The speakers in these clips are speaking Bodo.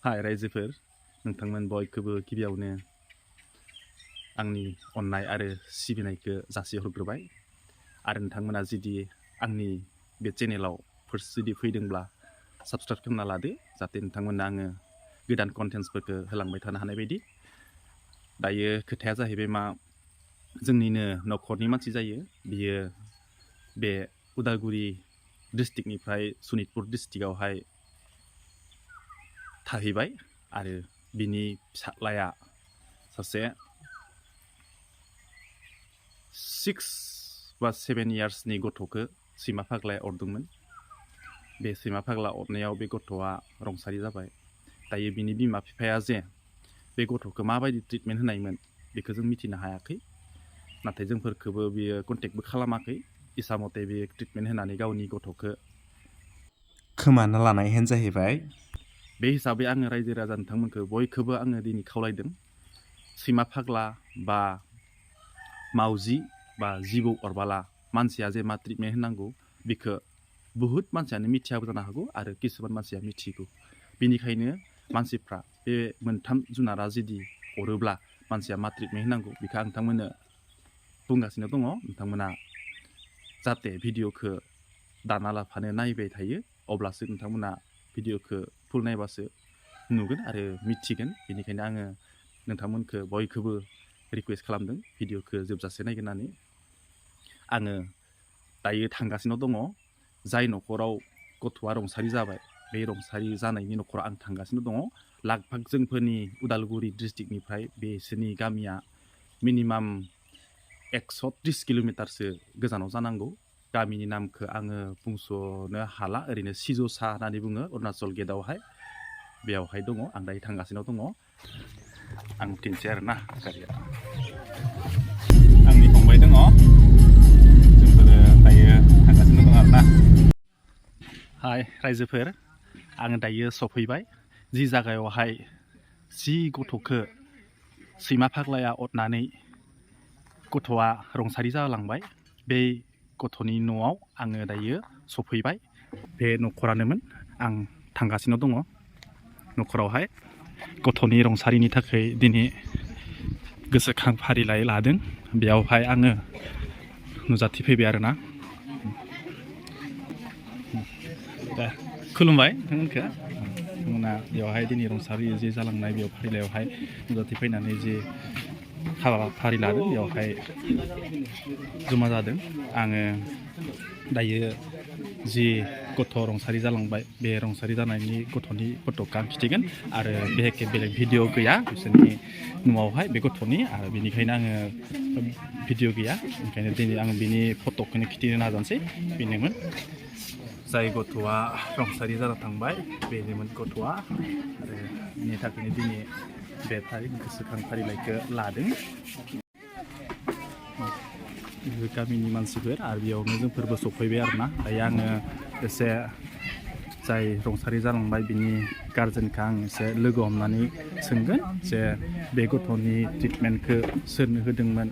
हाय रायजोफोर नोंथांमोन बयखौबो गिबियावनो आंनि अननाय आरो सिबिनायखौ जासिहरग्रोबाय आरो नोंथांमोना जुदि आंनि बे चेनेलाव फार्स्ट जुदि फैदोंब्ला साबस्क्राइब खालामना लादो जाहाथे नोंथांमोना आङो गोदान कन्टेन्ट्सफोरखौ होलांबाय थानो हानाय बायदि। दायो खोथाया जाहैबाय मा जोंनिनो न'खरनि मानसि जायो बियो बे उदालगुरि डिस्ट्रिक्टनिफ्राय सनितपुर डिस्ट्रिक्टआवहाय थाहैबाय आरो बिनि फिसाज्लाया सासे 6 बा 7 इयार्सनि गथ'खौ सैमा फाग्लाया अरदोंमोन। बे सैमा फाग्ला अरनायाव बे गथ'आ रुंसारि जाबाय। दायो बिनि बिमा बिफाया जे बे गथ'खौ माबायदि ट्रिटमेन्ट होनायमोन बेखौ जों मिथिनो हायाखै, नाथाय जोंफोरखौबो बियो कन्टेक्टबो खालामाखै। इसा मथे बियो ट्रिटमेन्ट होनानै गावनि गथ'खौ खोमाना लानाय हेन जाहैबाय। बे हिसाबै आङो रायजो राजा नोंथांमोनखौ बयखौबो आङो दिनै खावलायदों, सैमा फाग्ला बा मावजि बा जिबौ अरबाला मानसिया जे मा ट्रिटमेन्ट होनांगौ बेखौ बुहुत मानसियानो मिथियाबो जानो हागौ आरो किसुमान मानसिया मिथिगौ। बेनिखायनो मानसिफ्रा बे मोनथाम जुनारा जुदि अरोब्ला मानसिया मा ट्रिटमेन्ट होनांगौ बेखौ आं नोंथांमोननो बुंगासिनो दङ। नोंथांमोना जाहाथे भिडिअखौ दाना लाफानो नायबाय थायो, अब्लासो नोंथांमोना भिडिअखौ फुल नायबासो नुगोन आरो मिथिगोन। बेनिखायनो आङो नोंथांमोनखौ बयखौबो रिकुवेस्ट खालामदों भिडिअखौ जोबजासे नायगोन होननानै। आङो दायो थांगासिनो दङ जाय न'खराव गथ'आ रुंसारि जाबाय, बे रुंसारि जानायनि न'खराव आं थांगासिनो दङ। लागभाग जोंफोरनि उदालगुरि डिस्ट्रिक्टनिफ्राय बेसोरनि गामिया मिनिमाम 130 किल'मिटारसो गोजानाव जानांगौ। गामिनि नामखौ आङो बुंस'नो हाला, ओरैनो सिजौसा होननानै बुङो अरुणाचल गेटआवहाय, बेयावहाय दङ। आं दायो थांगासिनो दङ। आं थिनसै आरोना गारिया। आंनि फंबाय दङ, जोंफोरो दायो थांगासिनो दङ आरोना। हाय रायजोफोर, आङो दायो सफैबाय जि जायगायावहाय जि गथ'खौ सैमा फाग्लाया अरनानै गथ'आ रुंसारि जालांबाय, बे गथ'नि न'आव आङो दायो सफैबाय। बे न'खरानोमोन, आं थांगासिनो दङ न'खरावहाय। गथ'नि रुंसारिनि थाखाय दिनै गोसोखां फारिलाइ लादों, बेयावहाय आङो नुजाथिफैबाय आरोना। दा खुलुमबाय नोंथांमोनखौ। नोंथांमोना बेवहाय दिनै रुंसारि जे जालांनाय बेयाव फारिलाइयावहाय नुजाथिफैनानै जे हाबाफारि लादों बेयावहाय जमा जादों। आङो दायो जि गथ' रुंसारि जालांबाय बे रुंसारि जानायनि गथ'नि फट'खौ आं खिथिगोन आरो बेहेखे बेलेग भिडिअ गैया बिसोरनि न'आवहाय बे गथ'नि, आरो बेनिखायनो आङो भिडिअ गैया, ओंखायनो दिनै आं बिनि फट'खौनो खिथिनो नाजानोसै। बेनोमोन जाय गथ'आ रुंसारि जाना थांबाय, बेनोमोन गथ'आ, आरो बेनि थाखायनो दिनै बे गोसोखां फारिलाइखौ लादों गामिनि मानसिफोर, आरो बेयावनो जोंफोरबो सफैबाय आरोना। दायो आङो एसे जाय रुंसारि जालांबाय बिनि गारजेनखौ आं एसे लोगो हमनानै सोंगोन जे बे गथ'नि ट्रिटमेन्टखौ सोरनो होदोंमोन,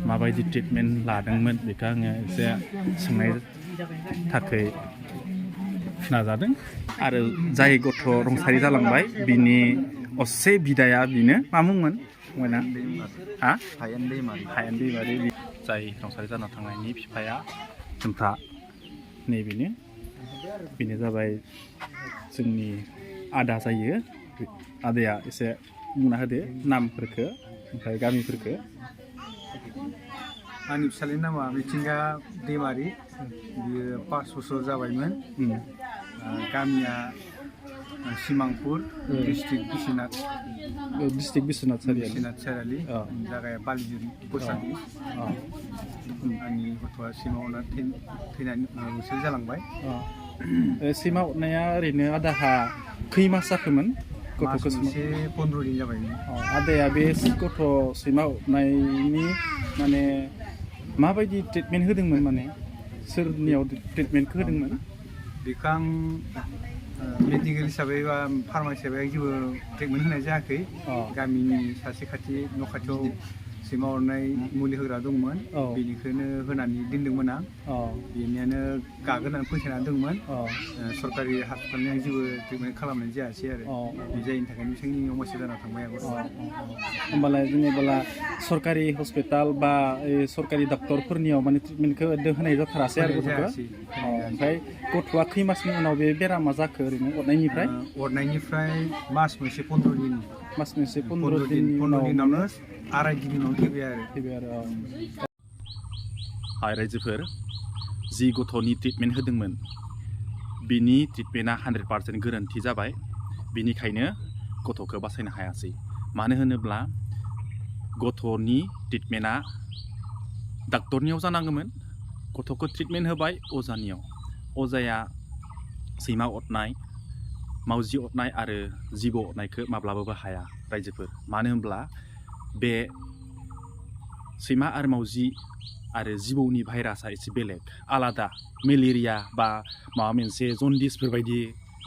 माबायदि ट्रिटमेन्ट लादोंमोन, बेखौ आङो एसे सोंनाय थाखाय नाजादों। आरो जाय गथ' रुंसारि जालांबाय बिनि असे बिदाया बिनो मा मुंमोन मोना? हा? हायेन दैमारि। जाय रुंसारि जाना थांनायनि बिफाया जोंफ्रा नैबेनो, बेनो जाबाय जोंनि आदा जायो। आदाया एसे बुंना होदो नामफोरखौ ओमफ्राय गामिफोरखौ। आंनि फिसाज्लानि नामा मिथिंगा दैमारि, बियो 5 बोसोर जाबायमोन। गामिया सिमांपुर, डिस्ट्रिक्ट बिश्वनाथ सारियालि, जायगाया बालिजुरि बसानि। आंनि गथ'आ सैमा अरना थैनानै रुंसारि जालांबाय। सैमा अरनाया ओरैनो आदाहा खै मास जाखोमोन? गथ'खौ 15 दिन जाबायमोन। आदाया बे गथ' सैमा अरनायनि माने माबायदि ट्रिटमेन्ट होदोंमोन, माने सोरनियाव ट्रिटमेन्टखौ होदोंमोन? बेखौ आं मेडिकेल हिसाबै बा फार्मासि हिसाबै जेबो ट्रिटमेन्ट होनाय जायाखै। गामिनि सासे न' खाथियाव सैमा अरनाय मुलि होग्रा दंमोन बेनिखौनो होनानै दोनदोंमोन आं बेनियानो गागोन होननानै फोथायनानै दंमोन सरकारि हास्पातालनि जेबो ट्रिटमेन्ट खालामनाय जायासै आरो बे जायनि थाखायनो जोंनि अमासि जाना थांबाय आं होमबालाय जेनेबा सरकारि हस्पिटाल बा सरकारि डक्टरफोरनियाव माने ट्रिटमेन्टखौ होनाय जाथारासै आरो गथ'खौ ओमफ्राय गथ'आ खै मासनि उनाव बे बेरामा जाखो ओरैनो अरनायनिफ्राय मास मोनसे 15 दिन मास मोनसे 15 दिनावनो आराय दिन उनाव फैबाय आरो हाय रायजोफोर जि गथ'नि ट्रिटमेन्ट होदोंमोन बिनि ट्रिटमेन्टआ 100% गोरोन्थि जाबाय बिनिखायनो गथ'खौ बासायनो हायासै मानो होनोब्ला गथ'नि ट्रिटमेन्टआ डाक्टरनियाव जानांगौमोन गथ'खौ ट्रिटमेन्ट होबाय अजानियाव अजाया सैमा अरनाय मावजि अरनाय आरो जिबौ अरनायखौ माब्लाबाबो हाया रायजोफोर मानो होनब्ला बे सैमा आरो मावजि आरो जिबौनि भाइरासआ एसे बेलेग आलादा मेलेरिया बा माबा मोनसे जन्दिसफोरबायदि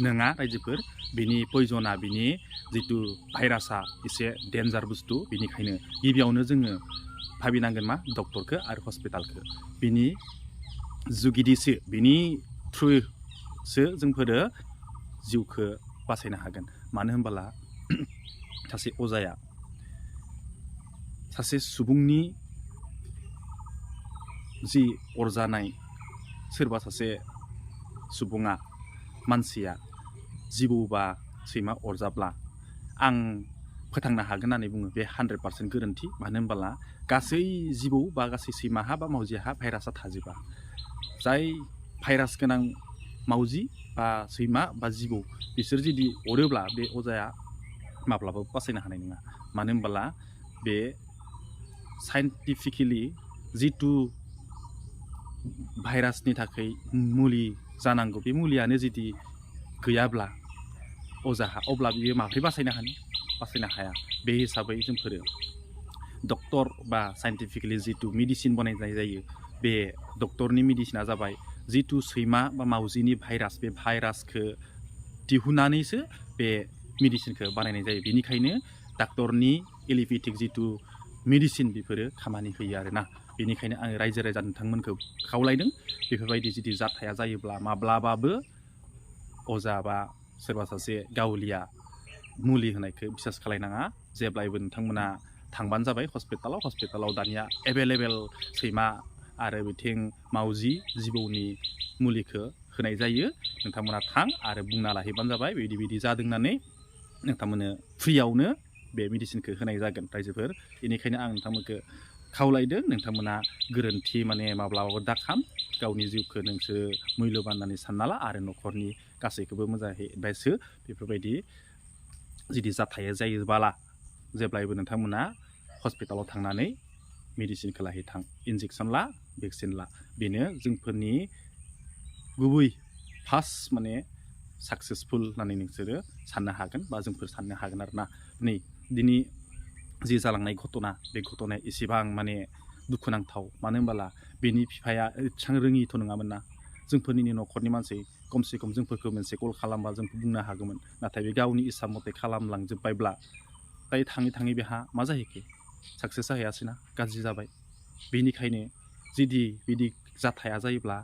नङा रायजोफोर बिनि पयजना बिनि जितु भाइरासआ एसे डेन्जार बुस्थु बेनिखायनो गिबियावनो जोङो भाबिनांगोन मा डक्टरखौ आरो हस्पिटालखौ बिनि जुगिदिसो बिनि थ्रुसो जोंफोरो जिउखौ बासायनो हागोन मानो होनबोला सासे अजाया सासे सुबुंनि जि अरजानाय सोरबा सासे सुबुङा मानसिया जिबौ बा सैमा अरजाब्ला आं फोथांनो हागोन होननानै बुङो बे 100% गोरोन्थि मानो होनबोला गासै जिबौ बा गासै सैमाहा बा मावजिहा भाइरासआ थाजोबा जाय भाइरास गोनां मावजि बा सैमा बा जिबौ बिसोर जुदि अरोब्ला बे अजाया माब्लाबाबो बासायनो हानाय नङा मानो होनबोला बे साइन्टिफिकेलि जितु भाइरासनि थाखाय मुलि जानांगौ बे मुलियानो जुदि गैयाब्ला अजाहा अब्ला बियो माबोरै बासायनो हाया बे हिसाबै जोंफोरो डक्टर बा साइन्टिफिकेलि जितु मेडिसिन बानायनाय जायो बे डक्टरनि मेडिसिना जाबाय जितु सैमा बा मावजिनि भाइरास बे भाइरासखौ दिहुननानैसो बे मेडिसिनखौ बानायनाय जायो बेनिखायनो डक्टरनि एलिपेथिक जितु मेडिसिन बेफोरो खामानि होयो आरोना बेनिखायनो आङो रायजो राजा नोंथांमोनखौ खावलायदों बेफोरबायदि जुदि जाथाया जायोब्ला माब्लाबाबो अजा बा सोरबा सासे गावलिया मुलि होनायखौ बिसास खालायनाङा जेब्लायबो नोंथांमोना थांबानो जाबाय हस्पिटालाव दानिया एभेलेबेल सैमा आरो बिथिं मावजि जिबौनि मुलिखौ होनाय जायो नोंथांमोना थां आरो बुंना लाहैबानो जाबाय बिदि जादों होननानै नोंथांमोननो फ्रियावनो बे मेडिसिनखौ होनाय जागोन रायजोफोर बेनिखायनो आं नोंथांमोनखौ खावलायदों नोंथांमोना गोरोन्थि माने माब्लाबाबो दाखाम गावनि जिउखौ नोंसोर मुल्यबान होननानै सानना ला आरो न'खरनि गासैखौबो मोजाङै एडभाइस हो बेफोरबायदि जुदि जाथाया जायोबाला जेब्लायबो नोंथांमोना हस्पिटालाव थांनानै मेडिसिनखौ लाहैथां इन्जेक्सन ला भेक्सिन ला बेनो जोंफोरनि गुबै फार्स्ट माने साक्सेसफुल होननानै नोंसोरो साननो हागोन बा जोंफोर साननो हागोन आरोना नै दिनै जि जालांनाय घटना बे घटनाया एसेबां माने दुखुनांथाव मानो होनबोला बेनि बिफाया एसेबां रोङिथ' नङामोन ना जोंफोरनि न'खरनि मानसि खमसे खम जोंफोरखौ मोनसे कल खालामबा जोंखौ बुंनो हागौमोन नाथाय बे गावनि इस्सा मथे खालामलांजोब्बायब्ला दायो थाङै बेहा मा जाहैखो साक्सेस जाहैयासैना गाज्रि जाबाय बेनिखायनो जुदि बिदि जाथाया जायोब्ला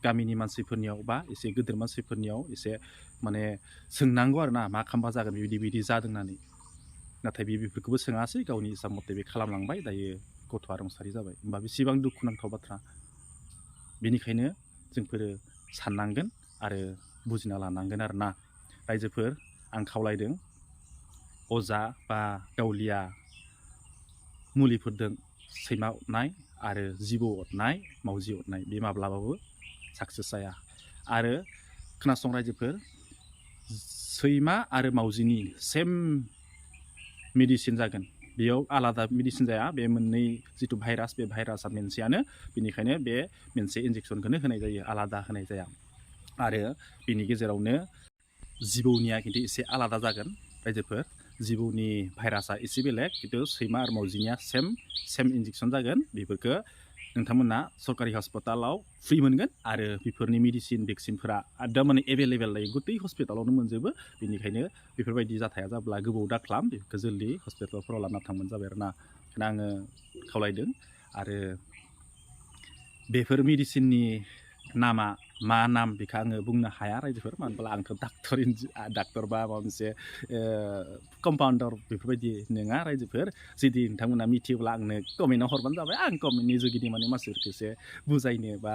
गामिनि मानसिफोरनियाव बा एसे गिदिर मानसिफोरनियाव एसे माने सोंनांगौ आरो ना मा खालामबा जागोन बिदि जादों होननानै नाथाय बेफोरखौबो सोङासै गावनि इस्सा मथे बे खालामलांबाय दायो गथ'आ रुंसारि जाबाय होमबा बेसेबां दुखुनांथाव बाथ्रा बेनिखायनो जोंफोरो साननांगोन आरो बुजिना लानांगोन आरो ना रायजोफोर आं खावलायदों अजा बा गावलिया मुलिफोरजों सैमा अरनाय आरो जिबौ अरनाय मावजि अरनाय बे माब्लाबाबो साक्सेस जाया आरो खोनासं रायजोफोर सैमा आरो मावजिनि सेम मेडिसिन जागोन बेयाव आलादा मेडिसिन जाया बे मोननै जितु भाइरास बे भाइरासआ मोनसेयानो बेनिखायनो बे मोनसे इन्जेक्सनखौनो होनाय जायो आलादा होनाय जाया आरो बिनि गेजेरावनो जिबौनिया खिन्थु एसे आलादा जागोन रायजोफोर जिबौनि भाइरासआ एसे बेलेग खिन्थु सैमा आरो मावजिनिया सेम इन्जेक्सन जागोन बेफोरखौ नोंथांमोना सरकारि हस्पिटालाव फ्रि मोनगोन आरो बेफोरनि मेडिसिन भेक्सिनफोरा दा माने एभेलेबेल जायो गुतै हस्पिटालावनो मोनजोबो बेनिखायनो बेफोरबायदि जाथाया जाब्ला गोबाव दा खालाम बेफोरखौ जल्दि हस्पिटालफोराव लाना थांबानो जाबाय आरो ना बेखौनो आङो खावलायदों आरो बेफोर मेडिसिननि नामा मा नाम बेखौ आङो बुंनो हाया रायजोफोर मानो होनब्ला आंथ' डाक्टर बा माबा मोनसे कम्पाउन्डार बेफोरबायदि नङा रायजोफोर जुदि नोंथांमोना मिथियोब्ला आंनो कमेन्टआव हरबानो जाबाय आं कमेन्टनि जुगिदि माने मानसिफोरखौ एसे बुजायनो बा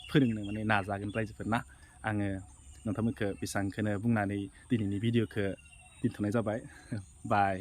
फोरोंनो माने नाजागोन रायजोफोर ना आङो नोंथांमोनखौ बेसेबांखौनो बुंनानै दिनैनि भिडिअखौ दोनथ'नाय जाबाय बाय